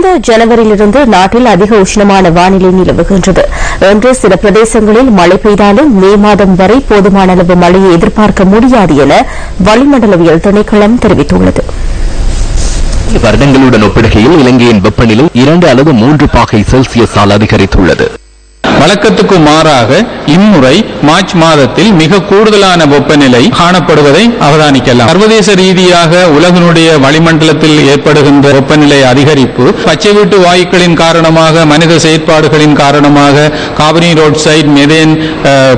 கடந்த ஜனவரியிலிருந்து நாட்டில் அதிக உஷ்ணமான வானிலை நிலவுகின்றது. இன்று சில பிரதேசங்களில் மழை பெய்தாலும் மே மாதம் வரை போதுமான அளவு மழையை எதிர்பார்க்க முடியாது என வளிமண்டலவியல் திணைக்களம் தெரிவித்துள்ளது. வருடங்களுடன் ஒப்பிடுகையில் இலங்கையின் வெப்பநிலை 2 அல்லது 3 பாகை செல்சியஸால் அதிகரித்துள்ளது. வழக்கத்துக்கு மாறாக இம்முறை மார்ச் மாதத்தில் மிக கூடுதலான வெப்பநிலை காணப்படுவதை அவதானிக்கலாம். சர்வதேச ரீதியாக உலகினுடைய வளிமண்டலத்தில் ஏற்படுகின்ற வெப்பநிலை அதிகரிப்பு பச்சை வீட்டு வாயுக்களின் காரணமாக, மனித செயற்பாடுகளின் காரணமாக, கார்பன் டை ஆக்சைடு, மெதேன்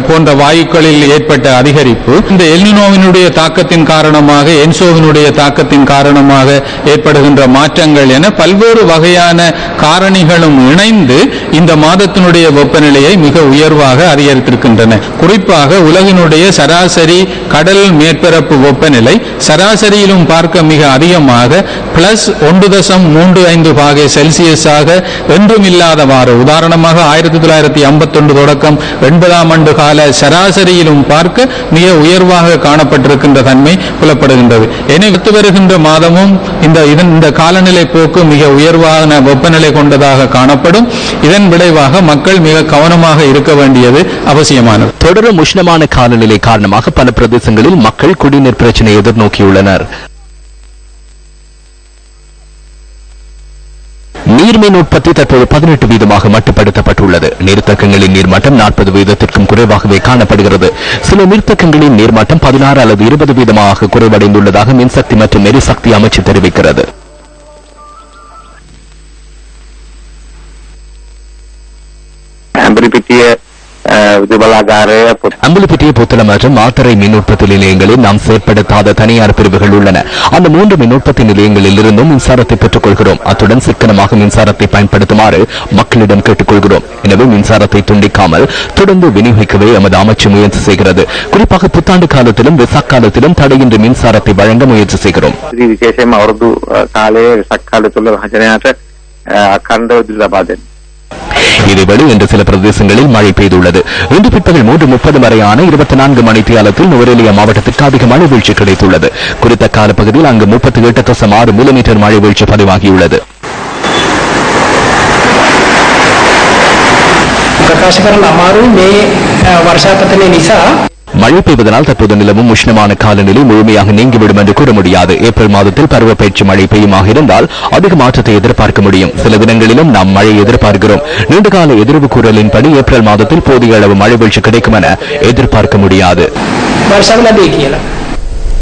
போன்ற வாயுக்களில் ஏற்பட்ட அதிகரிப்பு, இந்த எல்னினோவினுடைய தாக்கத்தின் காரணமாக, என்சோவினுடைய தாக்கத்தின் காரணமாக ஏற்படுகின்ற மாற்றங்கள் என பல்வேறு வகையான காரணிகளும் இணைந்து இந்த மாதத்தினுடைய வெப்பநிலையை மிக உயர்வாக அதிகரித்திருக்கின்றன. குறிப்பாக உலகினுடைய சராசரி கடல் மேற்பரப்பு வெப்பநிலை சராசரியிலும் பார்க்க மிக அதிகமாக +1.35 பாகை செல்சியஸாக என்றும் இல்லாதவாறு, உதாரணமாக 1951 தொடக்கம் 80ஆம் ஆண்டு கால சராசரியிலும் பார்க்க மிக உயர்வாக காணப்பட்டிருக்கின்ற தன்மை புலப்படுகின்றது. எனவே அடுத்து வருகின்ற மாதமும் இந்த காலநிலை போக்கு மிக உயர்வான வெப்பநிலை கொண்டதாக காணப்படும். இதன் விளைவாக மக்கள் மிக கவனமாக இருக்க வேண்டியது அவசியமானது. தொடரும் உஷ்ணமான காலநிலை காரணமாக பல பிரதேசங்களில் மக்கள் குடிநீர் பிரச்சனையை எதிர்நோக்கியுள்ளனர். நீர்மின் உற்பத்தி தற்போது 18% மட்டுப்படுத்தப்பட்டுள்ளது. நீர்த்தக்கங்களின் நீர்மட்டம் 40% குறைவாகவே காணப்படுகிறது. சில நீர்த்தக்கங்களின் நீர்மட்டம் 16 அல்லது 20% குறைவடைந்துள்ளதாக மின்சக்தி மற்றும் எரிசக்தி அமைச்சு தெரிவிக்கிறது. அம்பலப்பிட்டிய புத்தளம் மற்றும் மாத்தறை மின் உற்பத்தி நிலையங்களில் நாம் செயற்படுத்தாத தனியார் பிரிவுகள் உள்ளன. அந்த 3 மின் உற்பத்தி நிலையங்களில் இருந்தும் மின்சாரத்தை பெற்றுக் கொள்கிறோம். அத்துடன் சிக்கனமாக மின்சாரத்தை பயன்படுத்துமாறு மக்களிடம் கேட்டுக் கொள்கிறோம். எனவே மின்சாரத்தை துண்டிக்காமல் தொடர்ந்து விநியோகிக்கவே எமது அமைச்சு முயற்சி செய்கிறது. குறிப்பாக புத்தாண்டு காலத்திலும் விசாக் காலத்திலும் தடையின்றி மின்சாரத்தை வழங்க முயற்சி செய்கிறோம். இதேவேளை இன்று சில பிரதேசங்களில் மழை பெய்துள்ளது. இன்று பிற்பகல் 3:30 வரையான 24 மணித்தியாலத்தில் நுவரெலியா மாவட்டத்திற்கு அதிக மழை வீழ்ச்சி கிடைத்துள்ளது. குறித்த காலப்பகுதியில் அங்கு 38.6 மில்லிமீட்டர் மழை வீழ்ச்சி பதிவாகியுள்ளது. மழை பெய்வதனால் தற்போது நிலவும் உஷ்ணமான காலநிலை முழுமையாக நீங்கிவிடும் என்று கூற முடியாது. ஏப்ரல் மாதத்தில் பருவப்பயிற்சி மழை பெய்யுமாக இருந்தால் அதிக மாற்றத்தை எதிர்பார்க்க முடியும். சில தினங்களிலும் நாம் மழை எதிர்பார்க்கிறோம். நீண்டகால எதிர்வு கூறலின்படி ஏப்ரல் மாதத்தில் போதிய அளவு மழை வீழ்ச்சி கிடைக்கும் என எதிர்பார்க்க முடியாது.